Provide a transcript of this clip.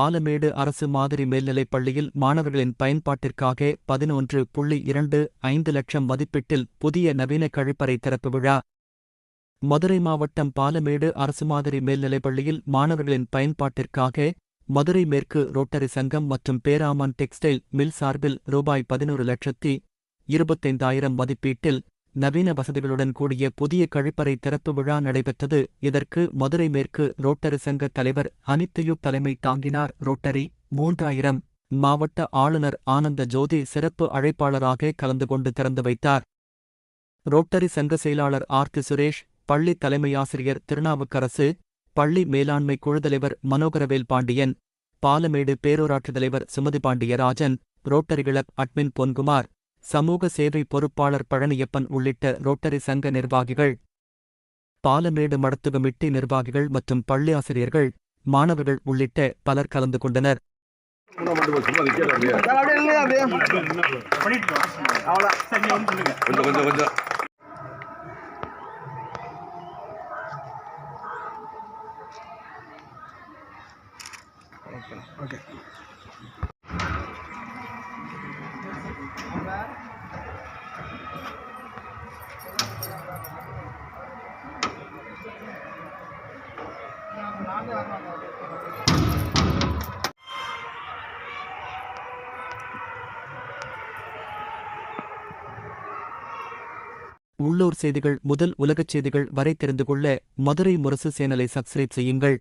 பாலமேடு அரசு மாதிரி மேல்நிலைப் பள்ளியில் மாணவர்களின் பயன்பாட்டிற்காக 11.25 லட்சம் மதிப்பீட்டில் புதிய நவீன கழிப்பறை திறப்பு விழா. மதுரை மாவட்டம் பாலமேடு அரசு மாதிரி மேல்நிலைப் பள்ளியில் மாணவர்களின் பயன்பாட்டிற்காக மதுரை மேற்கு ரோட்டரி சங்கம் மற்றும் பேராமன் டெக்ஸ்டைல் மில் சார்பில் ரூபாய் 11,25,000 மதிப்பீட்டில் நவீன வசதிகளுடன் கூடிய புதிய கழிப்பறை திறப்பு விழா நடைபெற்றது. இதற்கு மதுரை மேற்கு ரோட்டரி சங்க தலைவர் அனித்தயூப் தலைமை தாங்கினார். ரோட்டரி 3000 மாவட்ட ஆளுநர் ஆனந்த ஜோதி சிறப்பு அழைப்பாளராக கலந்து கொண்டு திறந்து வைத்தார். ரோட்டரி சங்க செயலாளர் ஆர்த்தி சுரேஷ், பள்ளி தலைமையாசிரியர் திருநாவுக்கரசு, பள்ளி மேலாண்மை குழுத்தலைவர் மனோகரவேல் பாண்டியன், பாலமேடு பேரூராட்சி தலைவர் Sumathi Pandiarajan, rotary club admin Ponkumar, சமூக சேவை பொறுப்பாளர் பழனியப்பன் உள்ளிட்ட ரோட்டரி சங்க நிர்வாகிகள், பாலமேடு மடத்துவமிட்டி நிர்வாகிகள் மற்றும் பள்ளி ஆசிரியர்கள், மாணவர்கள் உள்ளிட்ட பலர் கலந்து கொண்டனர். உள்ளூர் செய்திகள் முதல் உலகச் செய்திகள் வரை தெரிந்து கொள்ள மதுரை முரசு சேனலை சப்ஸ்கிரைப் செய்யுங்கள்.